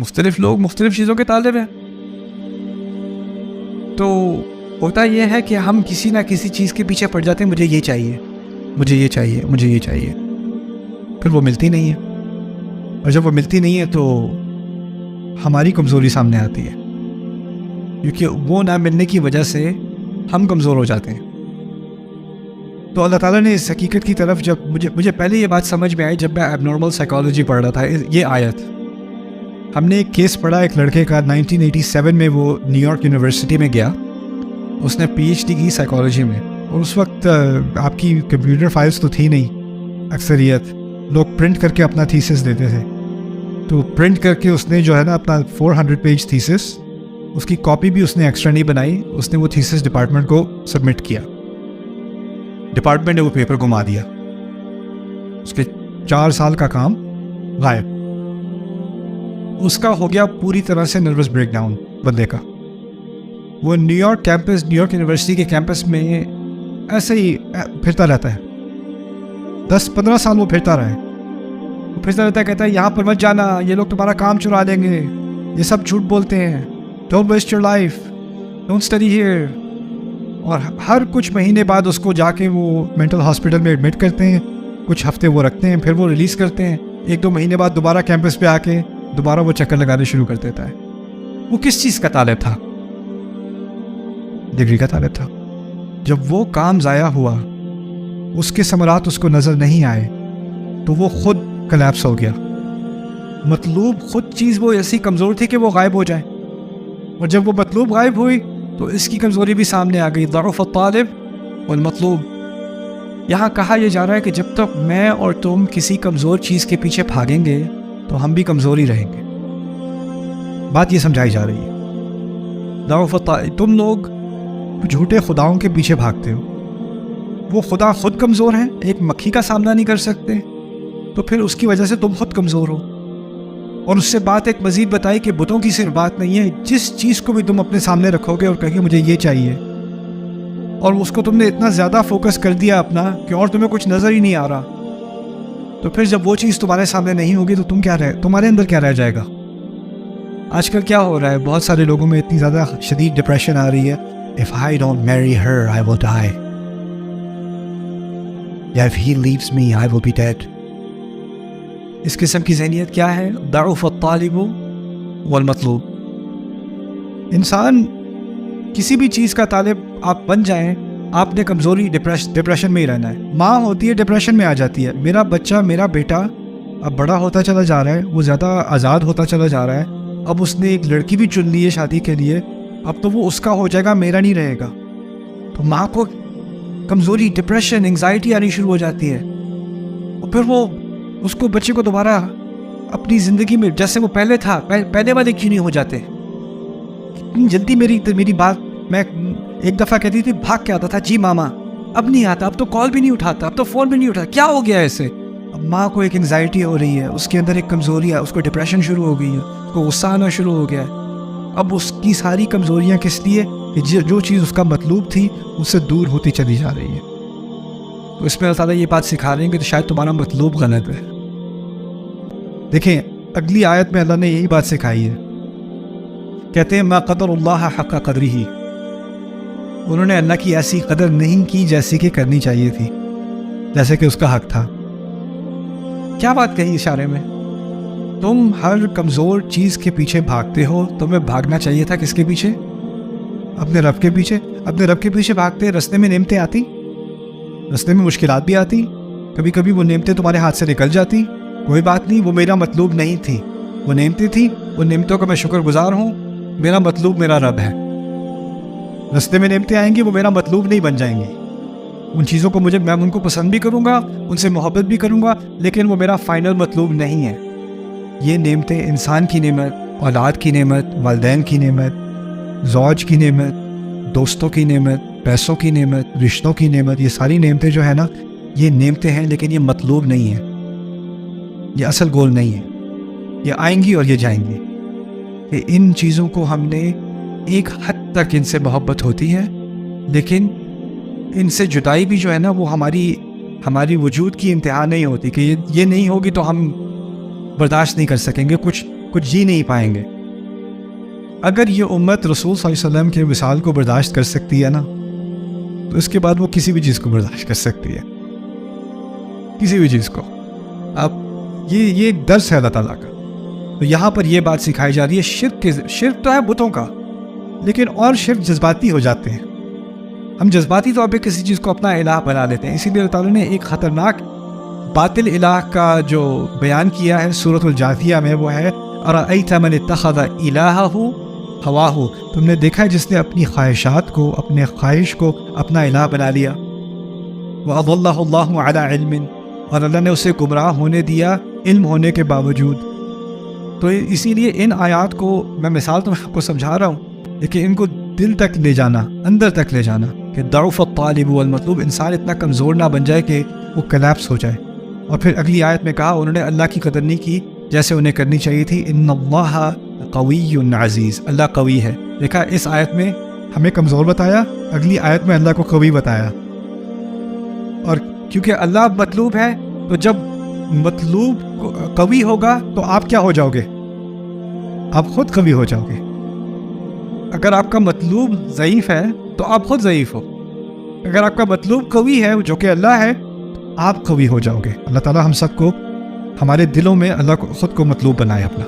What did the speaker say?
مختلف لوگ مختلف چیزوں کے طالب ہیں. تو ہوتا یہ ہے کہ ہم کسی نہ کسی چیز کے پیچھے پڑ جاتے ہیں, مجھے یہ چاہیے, مجھے یہ چاہیے, مجھے یہ چاہیے, پھر وہ ملتی نہیں ہے. اور جب وہ ملتی نہیں ہے تو ہماری کمزوری سامنے آتی ہے, کیونکہ وہ نہ ملنے کی وجہ سے ہم کمزور ہو جاتے ہیں. تو اللہ تعالیٰ نے اس حقیقت کی طرف جب مجھے پہلے یہ بات سمجھ میں آئی جب میں ایب نارمل سائیکالوجی پڑھ رہا تھا. یہ آیت ہم نے ایک کیس پڑھا ایک لڑکے کا 1987 میں, وہ نیو یارک یونیورسٹی میں گیا, اس نے پی ایچ ڈی کی سائیکالوجی میں. اور اس وقت آپ کی کمپیوٹر فائلز تو تھی نہیں, اکثریت لوگ پرنٹ کر کے اپنا تھیسس دیتے تھے. تو پرنٹ کر کے اس نے جو ہے نا اپنا 400 پیج تھیسس, اس کی کاپی بھی اس نے ایکسٹرا نہیں بنائی, اس نے وہ تھیسس ڈپارٹمنٹ کو سبمٹ کیا. ڈپارٹمنٹ نے وہ پیپر گما دیا, اس کے 4 سال کا کام غائب. اس کا ہو گیا پوری طرح سے نروس بریک ڈاؤن بندے کا. وہ New York campus, New York University کے کیمپس میں ایسے ہی پھرتا رہتا ہے. 10-15 سال وہ پھرتا رہا ہے, وہ پھرتا رہتا ہے, کہتا ہے یہاں پر مت جانا, یہ لوگ تمہارا کام چرا لیں گے, یہ سب جھوٹ بولتے ہیں, don't waste your life, don't study here. اور ہر کچھ مہینے بعد اس کو جا کے وہ مینٹل ہاسپٹل میں ایڈمٹ کرتے ہیں, کچھ ہفتے وہ رکھتے ہیں, پھر وہ ریلیز کرتے ہیں. 1-2 مہینے بعد دوبارہ کیمپس پہ آ کے دوبارہ وہ چکر لگانے شروع کر دیتا ہے. وہ کس چیز کا طالب تھا؟ ڈگری کا طالب تھا. جب وہ کام ضائع ہوا, اس کے ثمرات اس کو نظر نہیں آئے, تو وہ خود کلیپس ہو گیا. مطلوب خود چیز وہ ایسی کمزور تھی کہ وہ غائب ہو جائے, اور جب وہ مطلوب غائب ہوئی تو اس کی کمزوری بھی سامنے آ گئی. ضعف الطالب والمطلوب. یہاں کہا یہ جا رہا ہے کہ جب تک میں اور تم کسی کمزور چیز کے پیچھے بھاگیں گے تو ہم بھی کمزور ہی رہیں گے. بات یہ سمجھائی جا رہی ہے. ضعف الطالب, تم لوگ جھوٹے خداؤں کے پیچھے بھاگتے ہو, وہ خدا خود کمزور ہیں, ایک مکھی کا سامنا نہیں کر سکتے, تو پھر اس کی وجہ سے تم خود کمزور ہو. اور اس سے بات ایک مزید بتائی کہ بتوں کی صرف بات نہیں ہے, جس چیز کو بھی تم اپنے سامنے رکھو گے اور کہو گے مجھے یہ چاہیے, اور اس کو تم نے اتنا زیادہ فوکس کر دیا اپنا کہ اور تمہیں کچھ نظر ہی نہیں آ رہا, تو پھر جب وہ چیز تمہارے سامنے نہیں ہوگی تو تمہارے اندر کیا رہ جائے گا؟ آج کل کیا ہو رہا ہے, بہت سارے لوگوں میں اتنی زیادہ شدید ڈپریشن آ رہی ہے. If I don't marry her, I will die. If he leaves me, I will be dead. اس قسم کی ذہنیت کیا ہے؟ ضعف الطالب والمطلوب. انسان کسی بھی چیز کا طالب آپ بن جائیں, آپ نے کمزوری ڈپریشن میں ہی رہنا ہے. ماں ہوتی ہے ڈپریشن میں آ جاتی ہے, میرا بچہ, میرا بیٹا اب بڑا ہوتا چلا جا رہا ہے, وہ زیادہ آزاد ہوتا چلا جا رہا ہے, اب اس نے ایک لڑکی بھی چن لی ہے شادی کے لیے, اب تو وہ اس کا ہو جائے گا, میرا نہیں رہے گا. تو ماں کو کمزوری, ڈپریشن, انگزائٹی آنی شروع ہو جاتی ہے, اور پھر وہ اس کو بچے کو دوبارہ اپنی زندگی میں جیسے وہ پہلے تھا, پہلے والے کیوں نہیں ہو جاتے؟ کتنی جلدی میری بات, میں ایک دفعہ کہتی تھی بھاگ کے آتا تھا جی ماما, اب نہیں آتا, اب تو کال بھی نہیں اٹھاتا, اب تو فون بھی نہیں اٹھاتا, کیا ہو گیا ایسے؟ اب ماں کو ایک انگزائٹی ہو رہی ہے, اس کے اندر ایک کمزوری ہے, اس کو ڈپریشن شروع ہو گئی ہے, اس کو غصہ آنا شروع ہو گیا ہے. اب اس کی ساری کمزوریاں کس لیے؟ کہ جو چیز اس کا مطلوب تھی اس سے دور ہوتی چلی جا رہی ہے. تو اس میں اللہ تعالیٰ یہ بات سکھا رہے ہیں کہ تو شاید تمہارا مطلوب غلط ہے. دیکھیں اگلی آیت میں اللہ نے یہی بات سکھائی ہے, کہتے ہیں ما قدر اللہ حق قدرہ, انہوں نے اللہ کی ایسی قدر نہیں کی جیسی کہ کرنی چاہیے تھی, جیسے کہ اس کا حق تھا. کیا بات کہی اشارے میں؟ تم ہر کمزور چیز کے پیچھے بھاگتے ہو, تمہیں بھاگنا چاہیے تھا کس کے پیچھے؟ اپنے رب کے پیچھے. اپنے رب کے پیچھے بھاگتے, رستے میں نعمتیں آتی, رستے میں مشکلات بھی آتی, کبھی کبھی وہ نعمتیں تمہارے ہاتھ سے نکل جاتی, کوئی بات نہیں, وہ میرا مطلوب نہیں تھی, وہ نعمتیں تھیں, ان نعمتوں کا میں شکر گزار ہوں, میرا مطلوب میرا رب ہے. رستے میں نعمتیں آئیں گی, وہ میرا مطلوب نہیں بن جائیں گی, ان چیزوں کو میں ان کو پسند بھی کروں گا, ان سے محبت بھی کروں گا, لیکن وہ میرا فائنل مطلوب نہیں ہے. یہ نعمتیں انسان کی نعمت, اولاد کی نعمت, والدین کی نعمت, زوج کی نعمت, دوستوں کی نعمت, پیسوں کی نعمت, رشتوں کی نعمت, یہ ساری نعمتیں جو ہے نا, یہ نعمتیں ہیں, لیکن یہ مطلوب نہیں ہے, یہ اصل گول نہیں ہے. یہ آئیں گی اور یہ جائیں گی. کہ ان چیزوں کو ہم نے ایک حد تک ان سے محبت ہوتی ہے, لیکن ان سے جدائی بھی جو ہے نا وہ ہماری وجود کی انتہا نہیں ہوتی, کہ یہ نہیں ہوگی تو ہم برداشت نہیں کر سکیں گے. کچھ جی نہیں پائیں گے۔ اگر یہ امت رسول صلی اللہ علیہ وسلم کے وصال کو برداشت کر سکتی ہے نا، تو اس کے بعد وہ کسی بھی چیز کو برداشت کر سکتی ہے، کسی بھی چیز کو۔ اب یہ ایک درس ہے اللہ تعالیٰ کا۔ تو یہاں پر یہ بات سکھائی جا رہی ہے، شرک تو ہے بتوں کا، لیکن اور شرک جذباتی ہو جاتے ہیں۔ ہم جذباتی طور پہ کسی چیز کو اپنا الہ بنا لیتے ہیں۔ اسی لیے اللہ تعالیٰ نے ایک خطرناک باطل الہ کا جو بیان کیا ہے سورۃ الجاثیہ میں، وہ ہے اَرَأَيْتَ مَنِ اتَّخَذَ إِلَٰهَهُ هَوَاهُ، تم نے دیکھا ہے جس نے اپنی خواہشات کو، اپنے خواہش کو اپنا الہ بنا لیا۔ وَأَضَلَّهُ اللَّهُ عَلَىٰ عِلْمٍ، اور اللہ نے اسے گمراہ ہونے دیا علم ہونے کے باوجود۔ تو اسی لیے ان آیات کو میں مثال تو آپ کو سمجھا رہا ہوں، لیکن ان کو دل تک لے جانا، اندر تک لے جانا، کہ ضعف الطالب والمطلوب، انسان اتنا کمزور نہ بن جائے کہ وہ کلیپس ہو جائے۔ اور پھر اگلی آیت میں کہا انہوں نے اللہ کی قدر نہیں کی جیسے انہیں کرنی چاہیے تھی۔ ان اللہ قوی عزیز، اللہ قوی ہے۔ دیکھا اس آیت میں ہمیں کمزور بتایا، اگلی آیت میں اللہ کو قوی بتایا۔ اور کیونکہ اللہ مطلوب ہے، تو جب مطلوب قوی ہوگا تو آپ کیا ہو جاؤ گے؟ آپ خود قوی ہو جاؤ گے۔ اگر آپ کا مطلوب ضعیف ہے تو آپ خود ضعیف ہو، اگر آپ کا مطلوب قوی ہے جو کہ اللہ ہے، آپ قوی ہو جاؤ گے۔ اللہ تعالیٰ ہم سب کو، ہمارے دلوں میں اللہ کو خود کو مطلوب بنائے اپنا۔